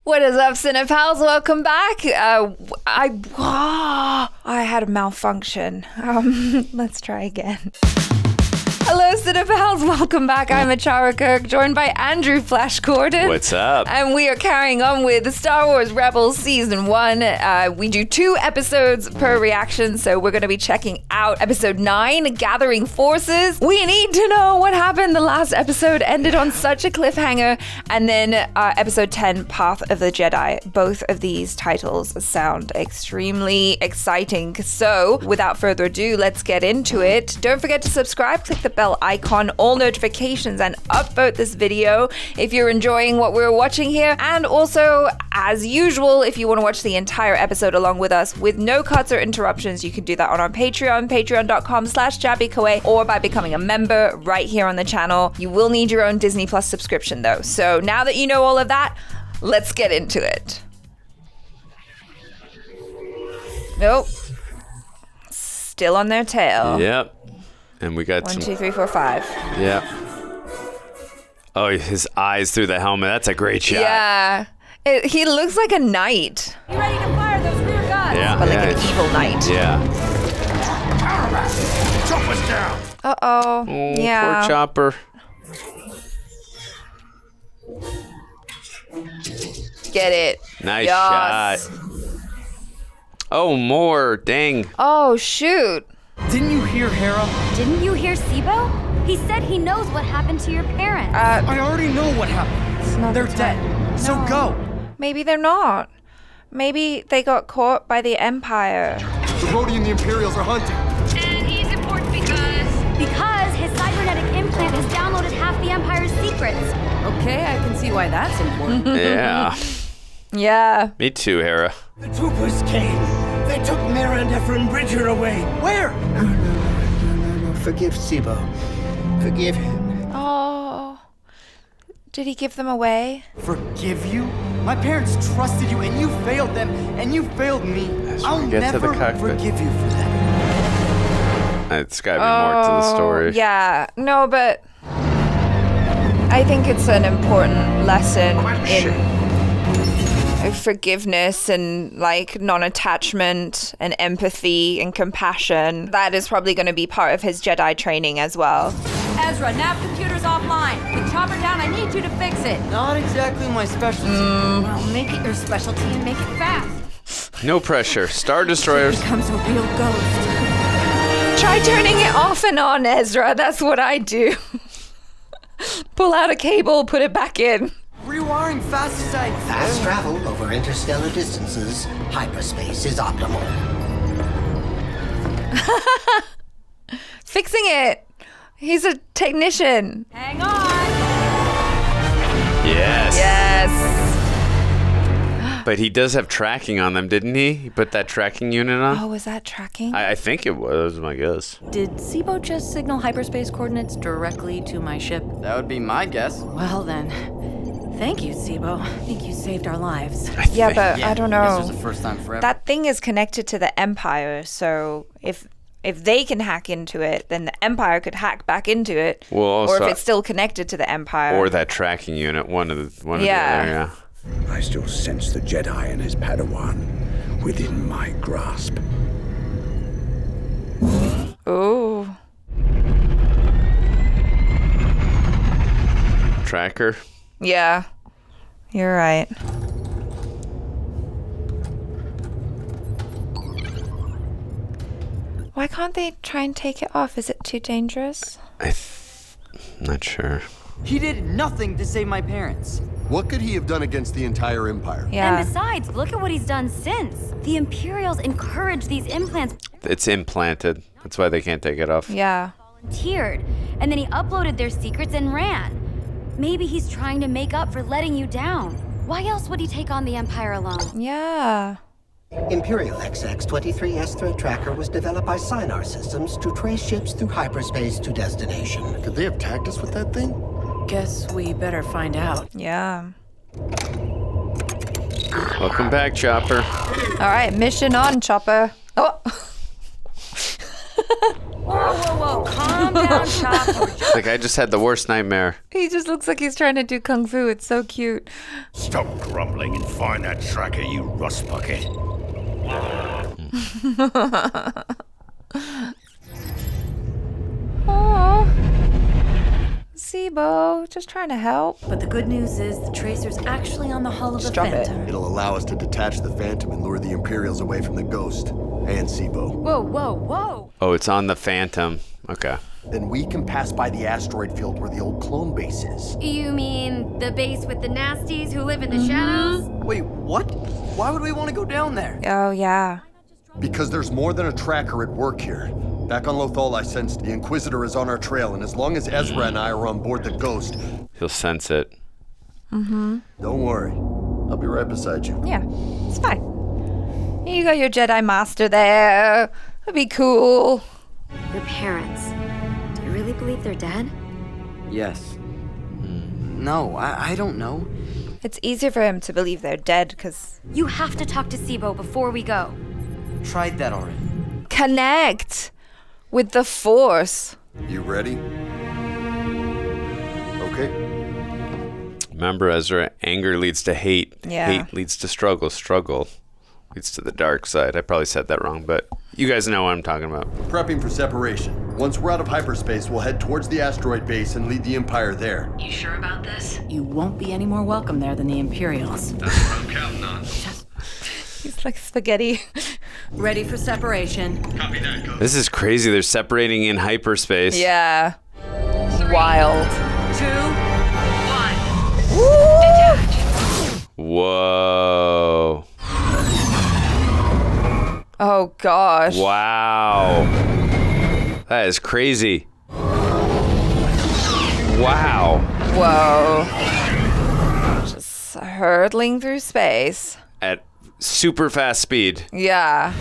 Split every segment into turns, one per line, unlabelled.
What is up, Cinepals? Welcome back. I had a malfunction. Let's try again. Hello, Cinepals. Welcome back. I'm ACHARA Kirk, joined by Andrew Flash Gordon.
What's up?
And we are carrying on with Star Wars Rebels Season 1. We do 2 episodes per reaction, so we're going to be checking out Episode 9, Gathering Forces. We need to know what happened. The last episode ended on such a cliffhanger. And then Episode 10, Path of the Jedi. Both of these titles sound extremely exciting. So, without further ado, let's get into it. Don't forget to subscribe, click the bell icon, all notifications, and upvote this video if you're enjoying what we're watching here. And also, as usual, if you want to watch the entire episode along with us with no cuts or interruptions, you can do that on our Patreon, patreon.com/JabbyKoei, or by becoming a member right here on the channel. You will need your own Disney Plus subscription though. So now that you know all of that, let's get into it. Nope. Still on their tail.
Yep. And we got
1, 2, 3, 4, 5.
Yeah. Oh, his eyes through the helmet. That's a great shot.
Yeah. He looks like a knight.
You ready to fire those rear guns?
Yeah.
But like an evil knight.
Yeah.
Chopper's down.
Uh-oh.
Oh,
Yeah.
poor Chopper.
Get it.
Nice
Yes.
shot. Oh, more. Dang.
Oh, shoot.
Didn't you hear Hera?
Didn't you hear Sibo? He said he knows what happened to your parents.
I already know what happened.
not
They're
the
dead.
time.
So
No.
go.
Maybe they're not. Maybe they got caught by the Empire.
The Rhodey and the Imperials are hunting.
And he's important because his cybernetic implant has downloaded half the Empire's secrets.
Okay, I can see why that's important.
Yeah.
Yeah.
Me too, Hera.
The troopers came. They took Miranda and Bridger away.
Where?
No. Forgive Sibo. Forgive him.
Oh. Did he give them away?
Forgive you? My parents trusted you and you failed them and you failed me.
As we
I'll
get to the
never
cockpit.
forgive you for that.
It's got to be more to the story.
Yeah. No, but I think it's an important lesson in forgiveness and like non-attachment and empathy and compassion. That is probably going to be part of his Jedi training as well.
Ezra, nav computer's offline. With Chopper down, I need you to fix it.
Not exactly my specialty.
Well, make it your specialty and make it fast.
No pressure. Star Destroyers.
Becomes a real ghost.
Try turning it off and on, Ezra. That's what I do. Pull out a cable, put it back in.
Rewiring fast as I...
Fast travel over interstellar distances. Hyperspace is optimal.
Fixing it. He's a technician.
Hang on.
Yes.
Yes.
But he does have tracking on them, didn't he? He put that tracking unit on?
Oh, was that tracking?
I think it was, my guess.
Did Sibo just signal hyperspace coordinates directly to my ship?
That would be my guess.
Well then, thank you, Sibo. I think you saved our lives.
Yeah, but I don't
This
know.
was the first time forever.
That thing is connected to the Empire, so if they can hack into it, then the Empire could hack back into it.
Well,
or
also-
if it's still connected to the Empire.
Or that tracking unit, one of the other,
Yeah.
yeah.
I still sense the Jedi and his Padawan within my grasp.
Ooh.
Tracker.
Yeah. You're right. Why can't they try and take it off? Is it too dangerous?
Not sure.
He did nothing to save my parents.
What could he have done against the entire Empire?
Yeah.
And besides, look at what he's done since. The Imperials encourage these implants
It's implanted. That's why they can't take it off.
Yeah.
volunteered. And then he uploaded their secrets and ran. Maybe he's trying to make up for letting you down. Why else would he take on the Empire alone?
Yeah.
Imperial XX-23S threat tracker was developed by Sinar Systems to trace ships through hyperspace to destination.
Could they have tagged us with that thing?
Guess we better find out.
Yeah.
Welcome back, Chopper.
All right, mission on, Chopper. Oh.
Whoa. Calm down, Chop. You were just-
Like I just had the worst nightmare.
He just looks like he's trying to do kung fu. It's so cute.
Stop grumbling and find that tracker, you rust bucket.
Aww. Sibo, just trying to help.
But the good news is the tracer's actually on the hull of the
Drop it.
Phantom.
It'll allow us to detach the Phantom and lure the Imperials away from the Ghost and Sibo.
Whoa.
Oh, it's on the Phantom. Okay.
Then we can pass by the asteroid field where the old clone base is.
You mean the base with the nasties who live in the shadows?
Wait, what? Why would we want to go down there?
Oh, yeah.
Because there's more than a tracker at work here. Back on Lothal, I sensed the Inquisitor is on our trail, and as long as Ezra and I are on board the Ghost,
He'll sense it.
don't worry. I'll be right beside you.
Yeah, it's fine. You got your Jedi Master there. That'd be cool.
Your parents. Do you really believe they're dead?
Yes. No, I don't know.
It's easier for him to believe they're dead because
You have to talk to Sibo before we go.
Tried that already.
connect with the Force.
You ready? Okay.
Remember, Ezra, anger leads to hate.
Yeah.
Hate leads to struggle. Struggle leads to the dark side. I probably said that wrong, but you guys know what I'm talking about.
Prepping for separation. Once we're out of hyperspace, we'll head towards the asteroid base and lead the Empire there.
You sure about this? You won't be any more welcome there than the Imperials.
That's what I'm counting on.
He's like spaghetti.
Ready for separation.
Copy that, Ghost.
This is crazy. They're separating in hyperspace.
Yeah. Wild.
2, 1.
Whoa.
Oh gosh.
Wow. That is crazy. Wow.
Whoa. Just hurtling through space.
At super fast speed.
Yeah.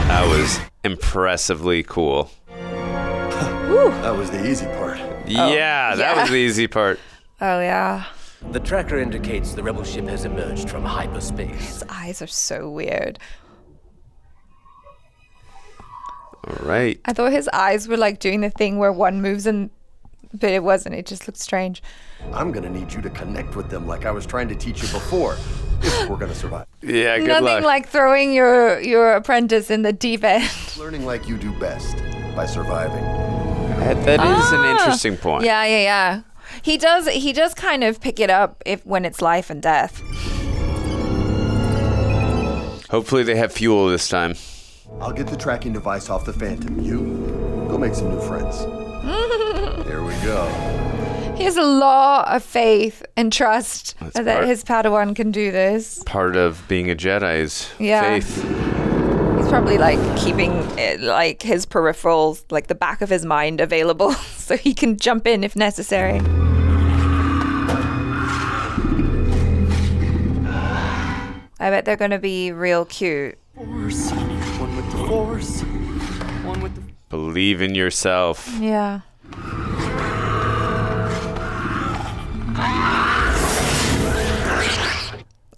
That was impressively cool.
That was the easy part.
Yeah, that was the easy part.
Oh yeah.
The tracker indicates the rebel ship has emerged from hyperspace.
His eyes are so weird.
All right.
I thought his eyes were like doing the thing where one moves and but it wasn't. It just looked strange.
I'm gonna need you to connect with them like I was trying to teach you before, if we're gonna survive.
Yeah, good
Nothing
luck.
like throwing your apprentice in the deep end.
Learning like you do best, by surviving.
That is an interesting point.
Yeah. He does kind of pick it up when it's life and death.
Hopefully they have fuel this time.
I'll get the tracking device off the Phantom. You go make some new friends. Here we go.
He has a lot of faith and trust
That's
that
part-
his Padawan can do this.
Part of being a Jedi is
Yeah.
faith.
He's probably like keeping like his peripherals, like the back of his mind available so he can jump in if necessary. I bet they're going to be real cute.
Force. One with the Force. One with the...
Believe in yourself.
Yeah.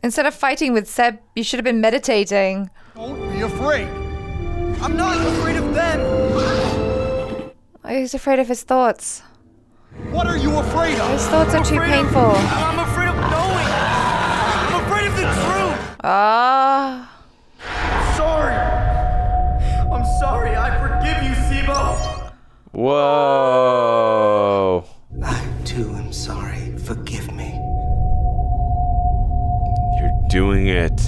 Instead of fighting with Seb, you should have been meditating.
Don't be afraid.
I'm not afraid of them.
He's afraid of his thoughts.
What are you afraid of?
His thoughts are too painful.
I'm afraid of knowing. I'm afraid of the truth.
Ah.
Sorry. I'm sorry. I forgive you, Sibo.
Whoa.
I too am sorry. Forgive me.
You're doing it.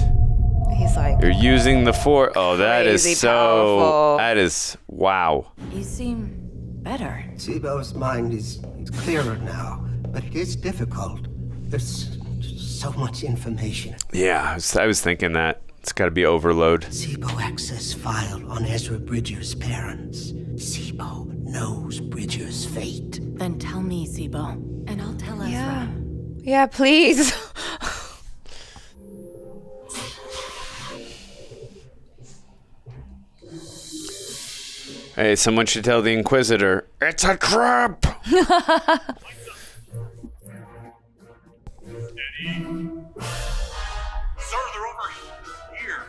He's like,
You're using the Force. Oh, that is
Crazy
so.
powerful.
That is. Wow.
You seem better.
Sibo's mind is clearer now, but it is difficult. There's so much information.
Yeah, I was thinking that. It's got to be overload.
Sibo access file on Ezra Bridger's parents. Sibo knows Bridger's fate.
Then tell me, Sibo, and I'll tell Ezra.
yeah, please.
Hey, someone should tell the Inquisitor. It's a trap!
Sir, they're over here.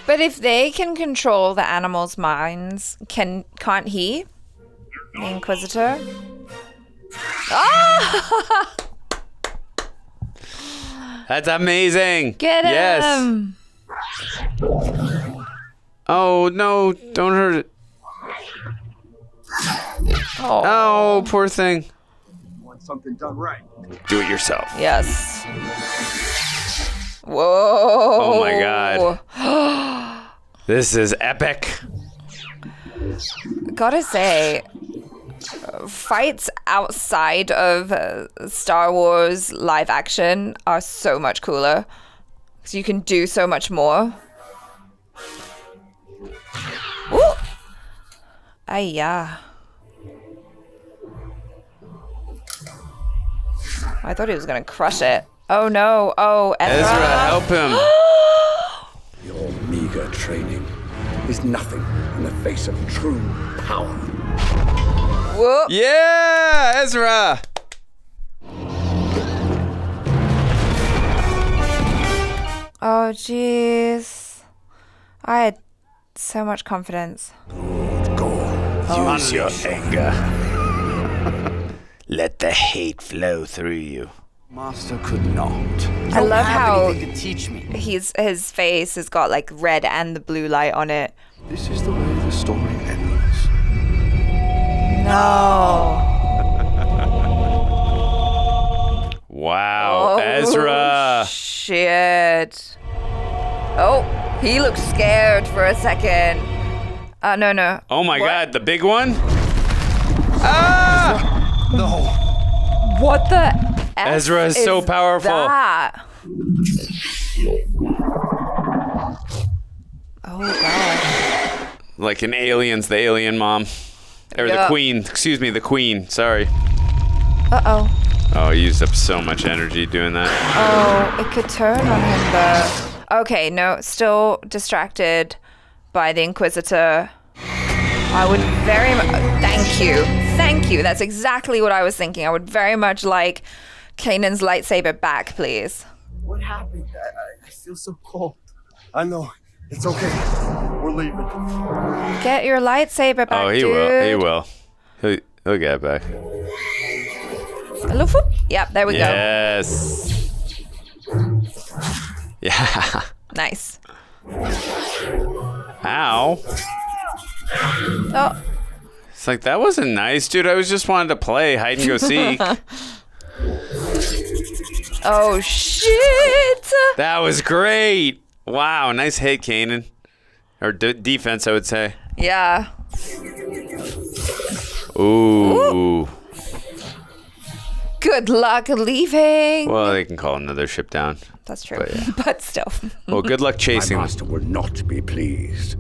But if they can control the animals' minds, can't he? The Inquisitor? Ah!
That's amazing.
Get him!
Oh, no. Don't hurt it. Oh, poor thing.
Want something done right.
Do it yourself.
Yes. Whoa.
Oh, my God. This is epic.
Gotta say, fights outside of Star Wars live action are so much cooler. Because you can do so much more. Ooh. Ayah. I thought he was gonna crush it. Oh no. Oh,
Ezra, help him.
Your meager training is nothing in the face of true power.
Whoa.
Yeah, Ezra.
Oh, jeez. I had so much confidence.
Use your anger. Let the hate flow through you.
Master could not.
I love how
anything to teach me.
his face has got like red and the blue light on it.
This is the way the story ends.
No.
Wow, Ezra.
Shit. Oh, he looked scared for a second. No.
Oh my God, the big one?
What the F
Ezra is so powerful.
That? Oh gosh.
Like in Aliens, the alien mom. Or the queen. Excuse me, the queen. Sorry.
Uh-oh.
Oh, he used up so much energy doing that.
Oh, it could turn on him though. Okay, no, still distracted by the Inquisitor. I would very much... Thank you. That's exactly what I was thinking. I would very much like Kanan's lightsaber back, please.
What happened? I feel so cold. I know. It's okay. We're leaving.
Get your lightsaber back,
Oh, he
dude.
will. He will. He'll get it back.
Yep, there we go.
Yes. Yeah.
Nice.
Ow.
Oh.
It's like, that wasn't nice, dude. I was just wanted to play hide and go seek.
Oh, shit.
That was great. Wow, nice hit, Kanan. Or defense, I would say.
Yeah.
Ooh.
Good luck leaving.
Well, they can call another ship down.
That's true.
But, yeah.
But still.
Well, good luck
My
chasing them.
master will not be pleased.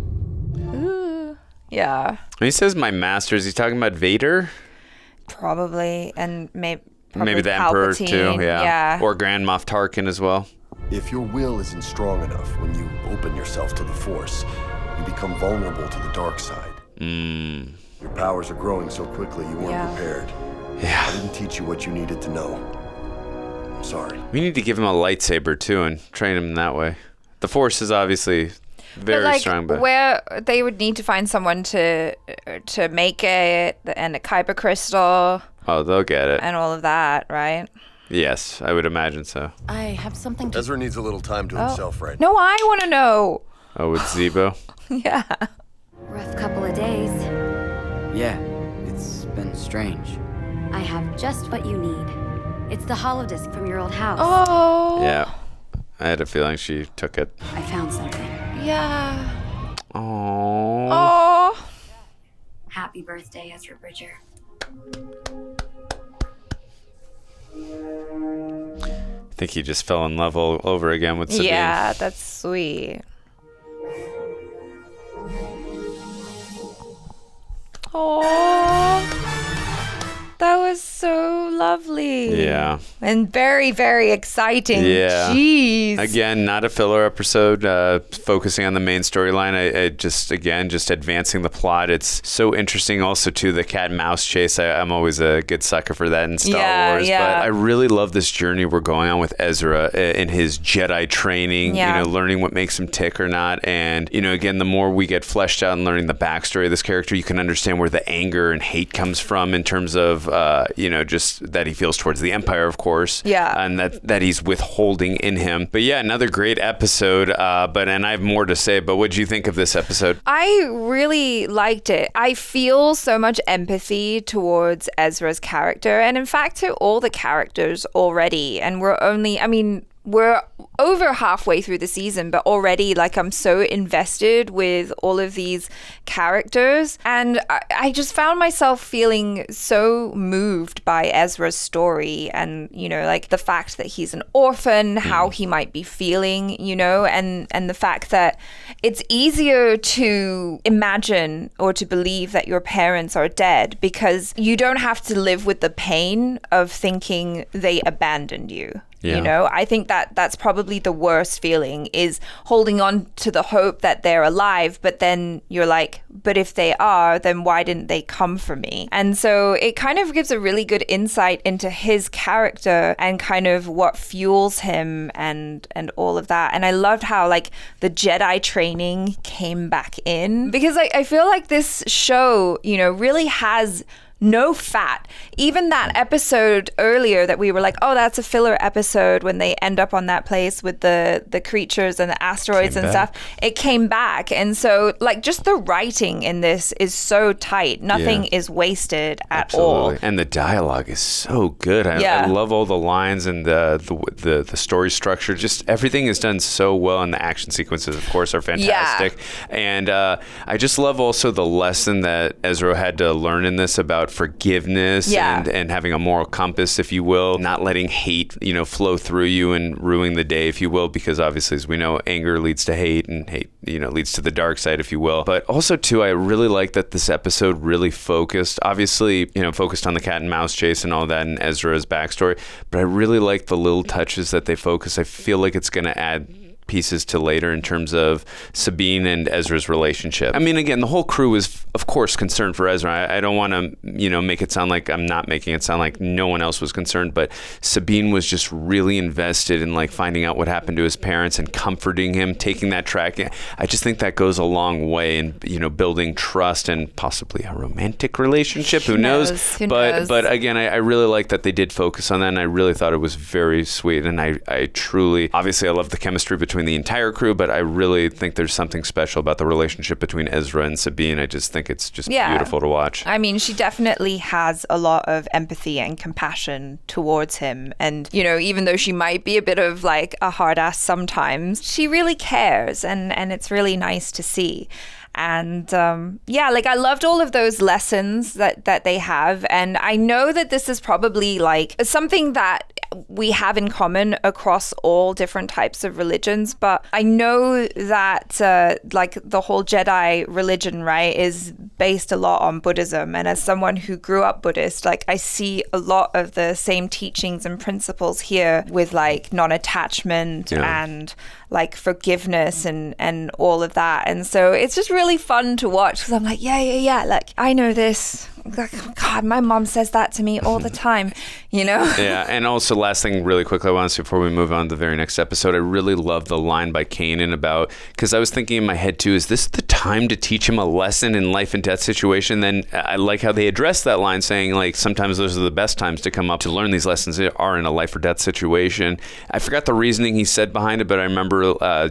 Yeah.
When he says my master, is he talking about Vader?
Probably. And maybe
The Emperor, too.
Palpatine.
Yeah. Or Grand Moff Tarkin as well.
If your will isn't strong enough, when you open yourself to the Force, you become vulnerable to the dark side. Your powers are growing so quickly you weren't prepared.
Yeah.
I didn't teach you what you needed to know. I'm sorry.
We need to give him a lightsaber, too, and train him that way. The Force is obviously very strong, but...
where they would need to find someone to make it, and a kyber crystal...
Oh, they'll get it.
And all of that, right?
Yes, I would imagine so.
I have something to...
Ezra needs a little time to himself right
No, I want to know.
Oh, with Zebo?
Yeah.
Rough couple of days.
Yeah, it's been strange.
I have just what you need. It's the holodisc from your old house.
Oh.
Yeah. I had a feeling she took it.
I found something.
Yeah.
Oh.
Oh.
Happy birthday, Ezra Bridger.
I think he just fell in love all over again with Sabine.
Yeah, that's sweet. Oh, that was so lovely.
Yeah.
And very, very exciting.
Yeah.
Jeez.
Again, not a filler episode, focusing on the main storyline. I just advancing the plot. It's so interesting also, too, the cat and mouse chase. I'm always a good sucker for that in Star Wars.
Yeah.
But I really love this journey we're going on with Ezra in his Jedi training, learning what makes him tick or not. And, again, the more we get fleshed out and learning the backstory of this character, you can understand where the anger and hate comes from in terms of, just that he feels towards the Empire, of course.
Yeah.
And that he's withholding in him. But yeah, another great episode. And I have more to say, but what did you think of this episode?
I really liked it. I feel so much empathy towards Ezra's character, and in fact to all the characters already. And we're over halfway through the season, but already I'm so invested with all of these characters. And I just found myself feeling so moved by Ezra's story and, the fact that he's an orphan, how he might be feeling, and the fact that it's easier to imagine or to believe that your parents are dead because you don't have to live with the pain of thinking they abandoned you.
Yeah.
I think that's probably the worst feeling, is holding on to the hope that they're alive, but then you're like, but if they are, then why didn't they come for me? And so it kind of gives a really good insight into his character and kind of what fuels him and all of that. And I loved how the Jedi training came back in, because I feel like this show, really has no fat. Even that episode earlier that we were like, oh, that's a filler episode, when they end up on that place with the creatures and the asteroids and stuff, it came back. And so just the writing in this is so tight. Nothing is wasted at all.
And the dialogue is so good. I love all the lines and the story structure. Just everything is done so well, and the action sequences, of course, are fantastic. And I just love also the lesson that Ezra had to learn in this about forgiveness and having a moral compass, if you will, not letting hate, flow through you and ruin the day, if you will, because obviously, as we know, anger leads to hate, and hate, leads to the dark side, if you will. But also, too, I really like that this episode really focused on the cat and mouse chase and all that, and Ezra's backstory. But I really like the little touches that they focus. I feel like it's going to add pieces to later in terms of Sabine and Ezra's relationship. I mean, again, the whole crew is, of course, concerned for Ezra. I don't want to, make it sound like I'm not making it sound like no one else was concerned, but Sabine was just really invested in finding out what happened to his parents and comforting him, taking that track. I just think that goes a long way in, building trust and possibly a romantic relationship. Who knows? But again, I really like that they did focus on that, and I really thought it was very sweet. And I truly, obviously, I love the chemistry between the entire crew, but I really think there's something special about the relationship between Ezra and Sabine. I just think it's just beautiful to watch.
I mean, she definitely has a lot of empathy and compassion towards him. And, even though she might be a bit of a hard ass sometimes, she really cares. And it's really nice to see. And I loved all of those lessons that they have. And I know that this is probably something that we have in common across all different types of religions. But I know that the whole Jedi religion, right, is based a lot on Buddhism. And as someone who grew up Buddhist, I see a lot of the same teachings and principles here with non-attachment and forgiveness and all of that. And so it's just really fun to watch, because I'm like, I know this. God, my mom says that to me all the time, Yeah,
and also last thing really quickly I want to say before we move on to the very next episode, I really love the line by Kanan about, because I was thinking in my head too, is this the time to teach him a lesson in life and death situation? Then I like how they address that line, saying sometimes those are the best times to come up to learn these lessons are in a life or death situation. I forgot the reasoning he said behind it, but I remember I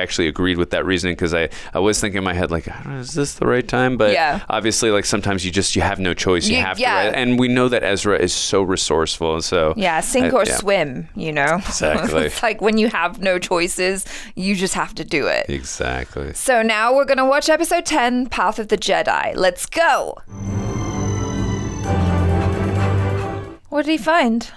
actually agreed with that reasoning, because I was thinking in my head is this the right time? But obviously sometimes you have no choice, you have to, right? And we know that Ezra is so resourceful, and so
sink or swim,
Exactly.
It's when you have no choices, you just have to do it.
Exactly.
So now we're gonna watch episode 10, Path of the Jedi. Let's go. What did he find?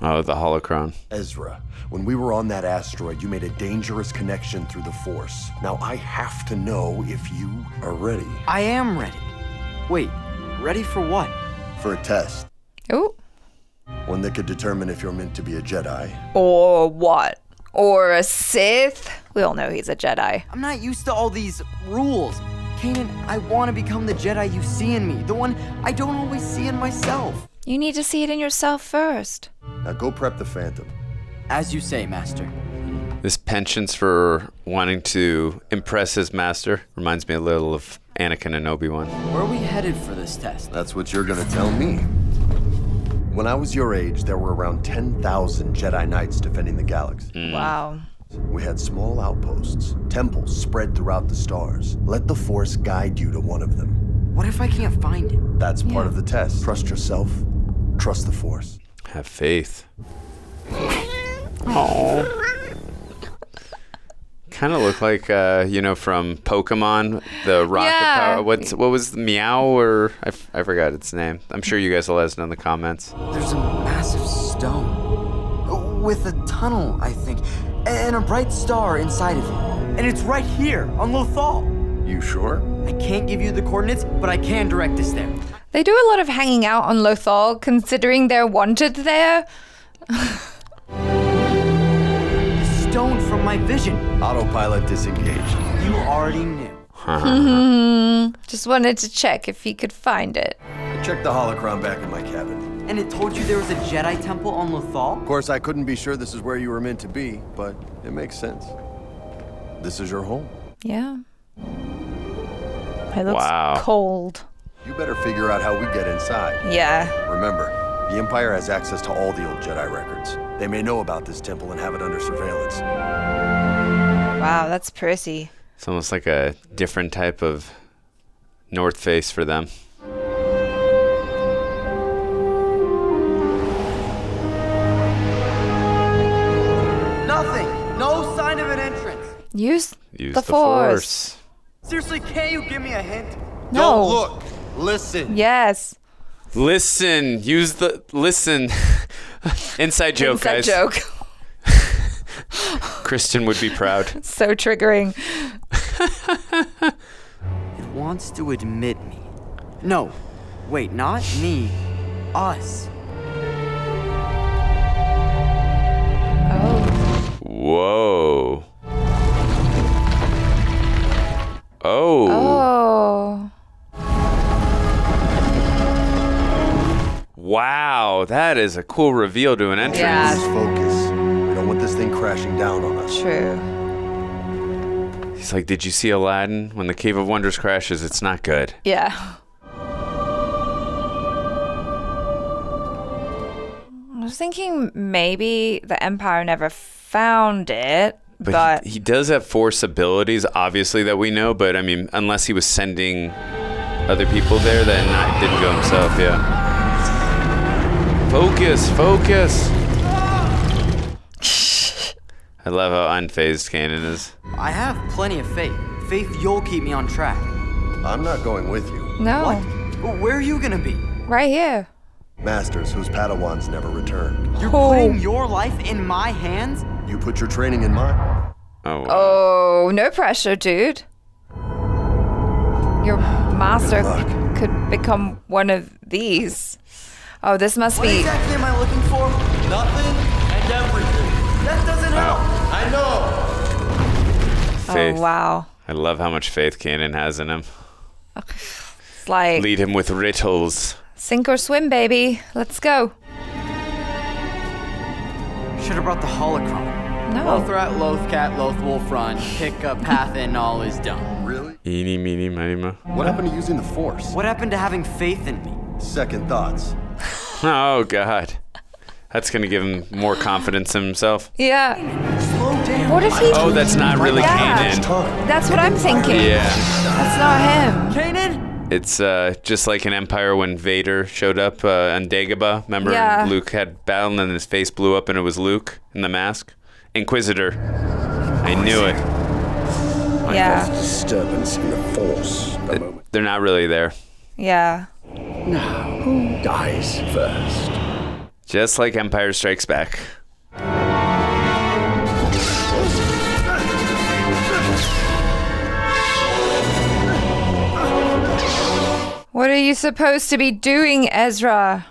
Oh, the holocron.
Ezra, when we were on that asteroid, you made a dangerous connection through the Force. Now I have to know if you are ready.
I am ready. Wait, ready for what?
For a test.
Ooh.
One that could determine if you're meant to be a Jedi.
Or what? Or a Sith? We all know he's a Jedi.
I'm not used to all these rules. Kanan, I want to become the Jedi you see in me, the one I don't always see in myself.
You need to see it in yourself first.
Now go prep the Phantom.
As you say, Master.
This penchant for wanting to impress his master reminds me a little of Anakin and Obi-Wan.
Where are we headed for this test?
That's what you're gonna tell me. When I was your age, there were around 10,000 Jedi Knights defending the galaxy.
Wow.
We had small outposts, temples spread throughout the stars. Let the Force guide you to one of them.
What if I can't find it?
That's part of the test. Trust yourself, trust the Force.
Have faith. Oh. Kind of look like, from Pokemon, the rocket power. What was the Meow or I forgot its name. I'm sure you guys will let us know in the comments.
There's a massive stone with a tunnel, I think, and a bright star inside of it. And it's right here on Lothal.
You sure?
I can't give you the coordinates, but I can direct us there.
They do a lot of hanging out on Lothal, considering they're wanted there.
Stone from my vision.
Autopilot disengaged.
You already knew.
Just wanted to check if he could find it.
Check the holocron back in my cabin.
And it told you there was a Jedi temple on Lothal?
Of course, I couldn't be sure this is where you were meant to be, but it makes sense. This is your home.
Yeah. It looks cold.
You better figure out how we get inside.
Yeah.
Remember, the Empire has access to all the old Jedi records. They may know about this temple and have it under surveillance.
Wow, that's pretty.
It's almost like a different type of North Face for them.
Nothing. No sign of an entrance.
Use the
Force.
Seriously, can't you give me a hint?
No.
Don't look. Listen.
Yes.
Listen. Listen. Inside joke, guys.
Inside joke.
Kristen would be proud.
So triggering.
It wants to admit me. No. Wait, not me. Us.
Oh.
Whoa. Oh.
Oh.
Wow, that is a cool reveal to an entrance.
Yeah.
Just focus. We don't want this thing crashing down on us.
True.
He's like, did you see Aladdin? When the Cave of Wonders crashes, it's not good.
Yeah. I was thinking maybe the Empire never found it, but
he does have Force abilities, obviously, that we know, but I mean, unless he was sending other people there, then didn't go himself, yeah. Focus. I love how unfazed Kanan is.
I have plenty of faith. Faith you'll keep me on track.
I'm not going with you.
no.
What? Where are you gonna be?
Right here.
Masters whose Padawans never returned.
You're putting your life in my hands?
You put your training in mine.
Oh, wow.
Oh, no pressure, dude. Your master could become one of these. Oh, this must
What
be...
exactly am I looking for?
Nothing and everything.
That doesn't help.
I know.
Faith.
Oh, wow.
I love how much faith Kanan has in him.
It's like,
Lead him with riddles.
sink or swim, baby. Let's go.
Should have brought the holocron.
No.
Lothrat, Lothcat, Lothwolf run. Pick a path and all is done.
Really?
Eeny, meeny, miny, mo.
What happened to using the Force?
What happened to having faith in me?
Second thoughts.
Oh, God. That's going to give him more confidence in himself.
Yeah.
Slow down.
What if he...
Oh, that's not really
Yeah.
Kanan.
That's what I'm thinking.
Yeah.
That's not him.
Kanan?
It's just like in Empire when Vader showed up on Dagobah. Remember
Yeah.
Luke had battle and then his face blew up and it was Luke in the mask? Inquisitor. I knew it.
Yeah.
Disturbance in the Force. A moment.
They're not really there.
Yeah.
Now, who dies first?
Just like Empire Strikes Back.
What are you supposed to be doing, Ezra?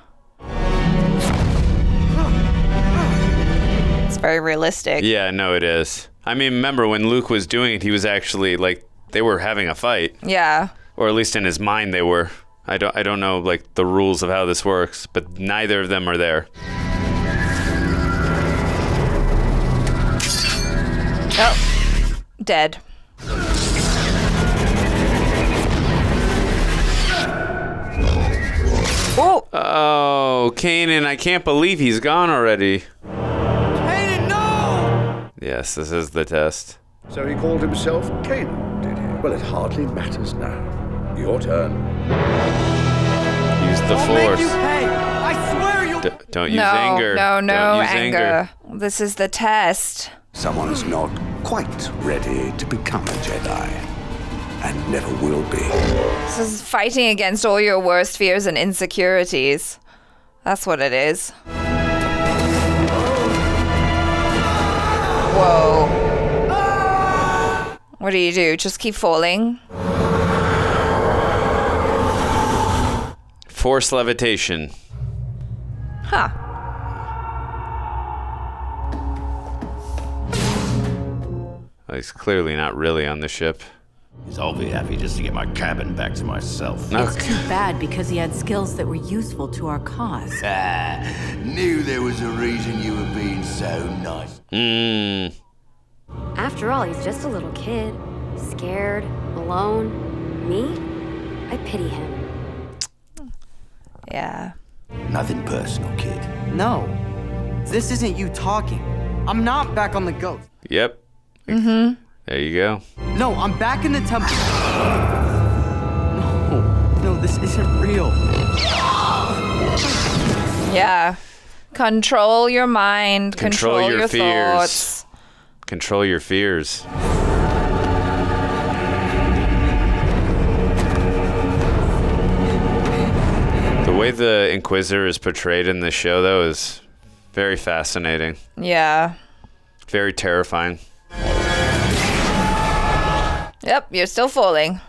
It's very realistic.
Yeah, no, it is. I mean, remember when Luke was doing it, he was actually like, they were having a fight.
Yeah.
Or at least in his mind they were. I don't know like the rules of how this works, but neither of them are there.
Oh, dead.
Oh, Kanan, I can't believe he's gone already.
Kanan, no!
Yes, this is the test.
So he called himself Kanan, did he? Well, it hardly matters now. Your turn.
Use the
I'll
Force.
make you pay. I swear you'll...
Don't use anger.
No,
Don't use
anger. This is the test.
Someone is not quite ready to become a Jedi, and never will be.
This is fighting against all your worst fears and insecurities. That's what it is. Whoa. What do? Just keep falling?
Force levitation.
Huh.
Well, he's clearly not really on the ship.
I'll be happy just to get my cabin back to myself.
It's too bad because he had skills that were useful to our cause.
Knew there was a reason you were being so nice.
After all, he's just a little kid. Scared, alone. Me? I pity him.
Yeah.
Nothing personal, kid.
No. This isn't you talking. I'm not back on the Ghost.
Yep. Mm-hmm. There you go.
No, I'm back in the temple. No, this isn't real.
Yeah. Control your mind. Control your
fears.
thoughts.
Control your fears. The way the Inquisitor is portrayed in this show, though, is very fascinating.
Yeah.
Very terrifying.
Yep, you're still falling.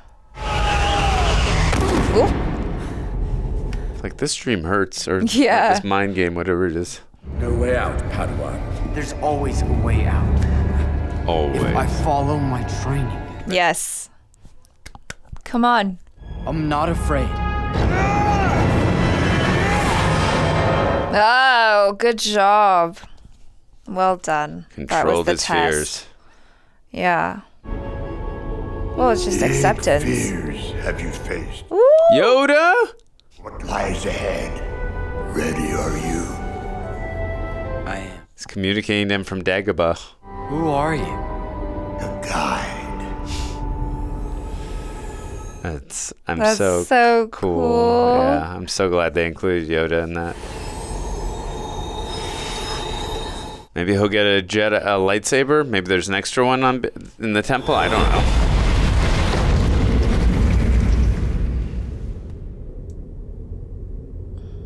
Ooh.
Like, this dream hurts, or
Yeah.
like this mind game, whatever it is.
No way out, Padawan.
There's always a way out.
Always.
If I follow my training.
Yes. Come on.
I'm not afraid.
Oh, good job. Well done. That was
Controlled
the
his
test.
fears.
Yeah. Well, it's just acceptance.
Fears have you faced?
Ooh.
Yoda?
What lies ahead? Ready are you?
I am.
He's communicating them from Dagobah.
Who are you?
A guide.
I'm
so cool.
Yeah, I'm so glad they included Yoda in that. Maybe he'll get a lightsaber. Maybe there's an extra one in the temple. I don't know.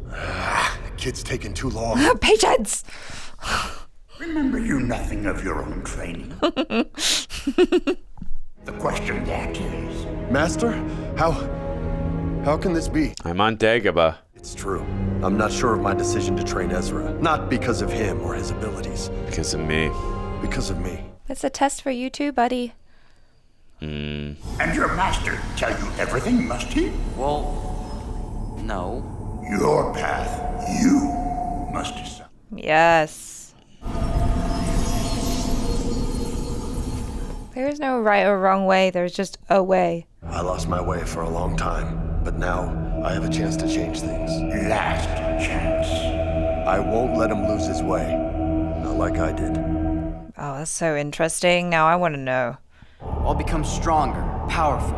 The kid's taking too long.
Patience!
Remember you nothing of your own training. The question that is...
Master, how can this be?
I'm on Dagobah.
It's true. I'm not sure of my decision to train Ezra. Not because of him or his abilities.
Because of me.
Because of me.
It's a test for you too, buddy.
And your master tell you everything, must he?
Well, no.
Your path, you must decide.
Yes. There's no right or wrong way. There's just a way.
I lost my way for a long time, but now I have a chance to change things.
Last chance.
I won't let him lose his way. Not like I did.
Oh, that's so interesting. Now I want to know.
I'll become stronger, powerful.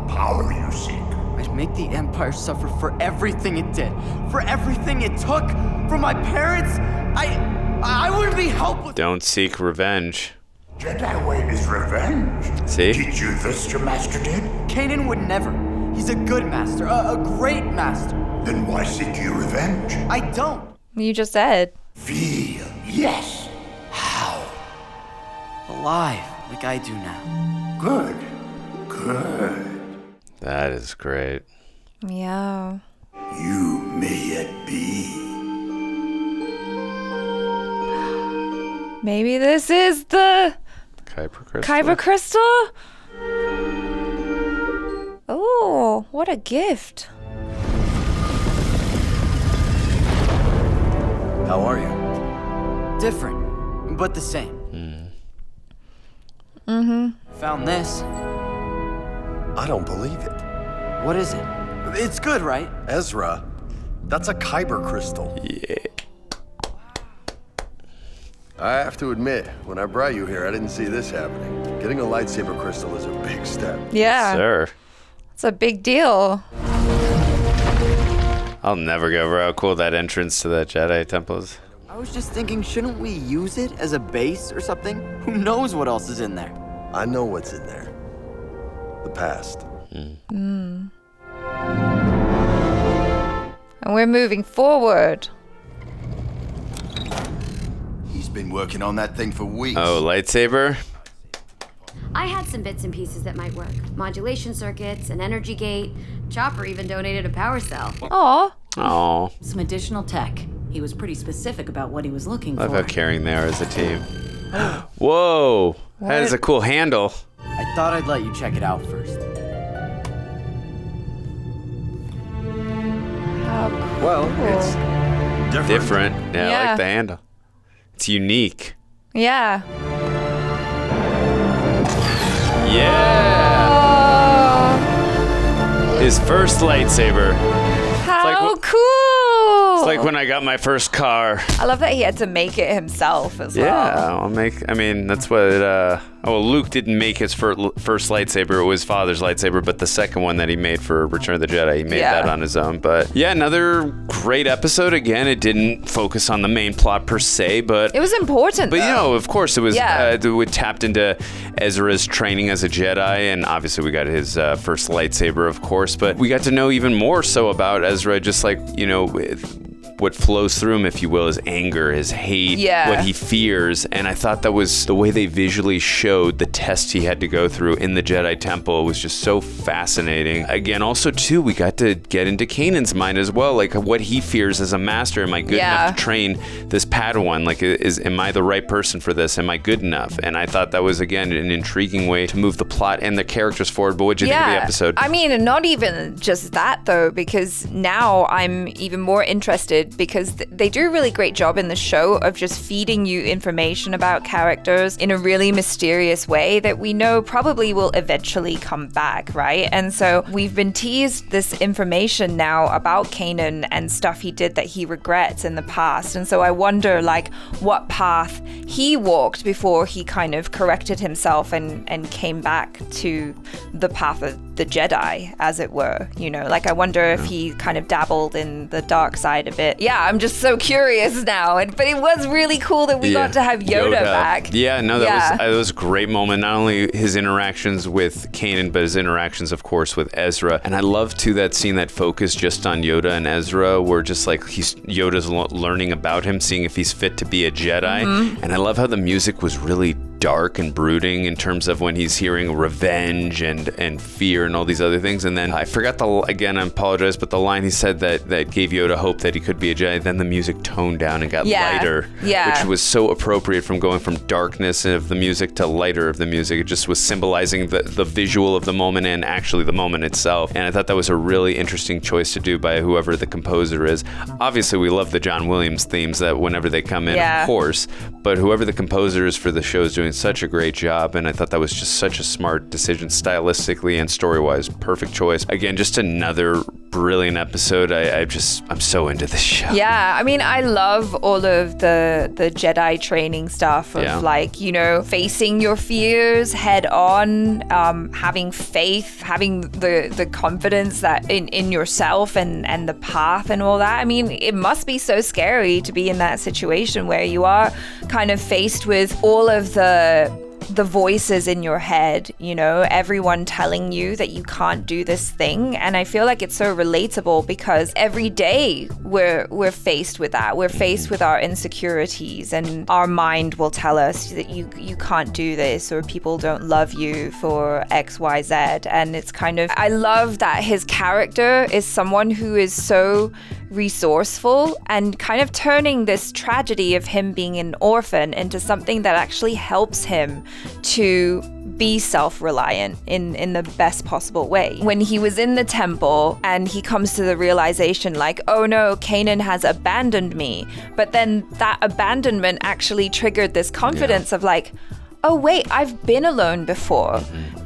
Power you seek.
I'd make the Empire suffer for everything it did. For everything it took from my parents. I would be helpless.
Don't seek revenge.
Jedi way is revenge.
See?
Teach you this your master did?
Kanan would never. He's a good master, a great master.
Then why seek you revenge?
I don't.
You just said.
Feel, yes. How?
Alive, like I do now.
Good.
That is great.
Yeah.
You may yet be.
Maybe this is the
Kyber crystal.
Oh, what a gift.
How are you? Different, but the same. Found this.
I don't believe it.
What is it? It's good, right?
Ezra, that's a Kyber crystal.
Yeah.
I have to admit, when I brought you here, I didn't see this happening. Getting a lightsaber crystal is a big step.
Yeah.
Sir.
It's a big deal.
I'll never get over how cool that entrance to the Jedi temple is.
I was just thinking, shouldn't we use it as a base or something? Who knows what else is in there?
I know what's in there. The past.
And we're moving forward.
He's been working on that thing for weeks.
Oh, lightsaber?
I had some bits and pieces that might work. Modulation circuits, an energy gate. Chopper even donated a power cell.
Aw.
Oh,
Some additional tech. He was pretty specific about what he was looking
love
for.
how caring they are as a team. Whoa, that is a cool handle.
I thought I'd let you check it out first.
Well, it's
Different. Yeah, I
Yeah.
like the handle. It's unique.
Yeah.
Yeah.
Oh,
His first lightsaber.
how
like
cool.
It's like when I got my first car.
I love that he had to make it himself as well.
Yeah, that's what Luke didn't make his first lightsaber. It was father's lightsaber, but the second one that he made for Return of the Jedi, he made that on his own. But yeah, another great episode. Again, it didn't focus on the main plot per se, but
It was important,
But
though.
of course, it was.
Yeah.
We tapped into Ezra's training as a Jedi, and obviously we got his first lightsaber, of course. But we got to know even more so about Ezra, just like what flows through him, if you will, is anger, his hate, what he fears. And I thought that was the way they visually showed the test he had to go through in the Jedi Temple was just so fascinating. Again, also too, we got to get into Kanan's mind as well, like what he fears as a master. Am I good enough to train this Padawan? Like, am I the right person for this? Am I good enough? And I thought that was, again, an intriguing way to move the plot and the characters forward. But what did you think of the episode?
I mean, not even just that, though, because now I'm even more interested because they do a really great job in the show of just feeding you information about characters in a really mysterious way that we know probably will eventually come back, right? And so we've been teased this information now about Kanan and stuff he did that he regrets in the past. And so I wonder, like, what path he walked before he kind of corrected himself and came back to the path of the Jedi, as it were, like I wonder if he kind of dabbled in the dark side a bit. Yeah, I'm just so curious now. But it was really cool that we got to have Yoda back.
Yeah, no, that was a great moment. Not only his interactions with Kanan, but his interactions, of course, with Ezra. And I love too that scene that focused just on Yoda and Ezra, where just like Yoda's learning about him, seeing if he's fit to be a Jedi. And I love how the music was really dark and brooding in terms of when he's hearing revenge and fear and all these other things. And then I forgot again, I apologize, but the line he said that gave Yoda hope that he could be a Jedi, then the music toned down and got lighter, which was so appropriate from going from darkness of the music to lighter of the music. It just was symbolizing the visual of the moment and actually the moment itself. And I thought that was a really interesting choice to do by whoever the composer is. Obviously, we love the John Williams themes that whenever they come in, of course, but whoever the composer is for the show is doing such a great job, and I thought that was just such a smart decision stylistically and story-wise. Perfect choice. Again, just another brilliant episode. I'm so into this show.
Yeah, I mean, I love all of the Jedi training stuff of facing your fears head on, having faith, having the confidence that in yourself and the path and all that. I mean, it must be so scary to be in that situation where you are kind of faced with all of the the voices in your head, you know, everyone telling you that you can't do this thing. And I feel like it's so relatable because every day we're faced with that. We're faced with our insecurities, and our mind will tell us that you can't do this, or people don't love you for X, Y, Z. And it's kind of, I love that his character is someone who is so resourceful and kind of turning this tragedy of him being an orphan into something that actually helps him to be self-reliant in the best possible way. When he was in the temple and he comes to the realization like, oh no, Kanan has abandoned me. But then that abandonment actually triggered this confidence of like, oh wait, I've been alone before.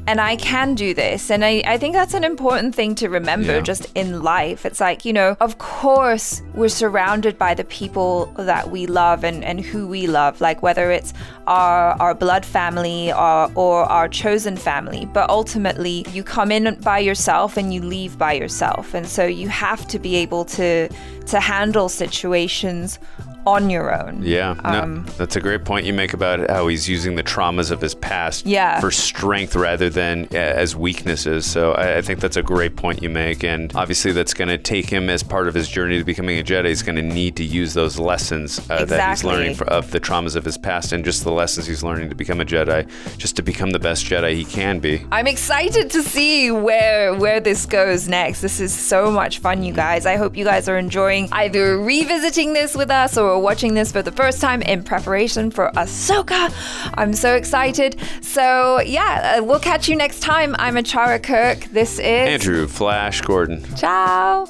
And I can do this. And I think that's an important thing to remember just in life. It's like, you know, of course we're surrounded by the people that we love and who we love, like whether it's our blood family or our chosen family. But ultimately, you come in by yourself and you leave by yourself. And so you have to be able to handle situations on your own.
Yeah, no, that's a great point you make about how he's using the traumas of his past for strength rather than as weaknesses. So I think that's a great point you make. And obviously that's going to take him as part of his journey to becoming a Jedi. He's going to need to use those lessons that he's learning of the traumas of his past and just the lessons he's learning to become a Jedi, just to become the best Jedi he can be.
I'm excited to see where this goes next. This is so much fun, you guys. I hope you guys are enjoying either revisiting this with us or watching this for the first time in preparation for Ahsoka. I'm so excited. So yeah, we'll catch you next time. I'm ACHARA Kirk. This is
Andrew Flash Gordon.
Ciao.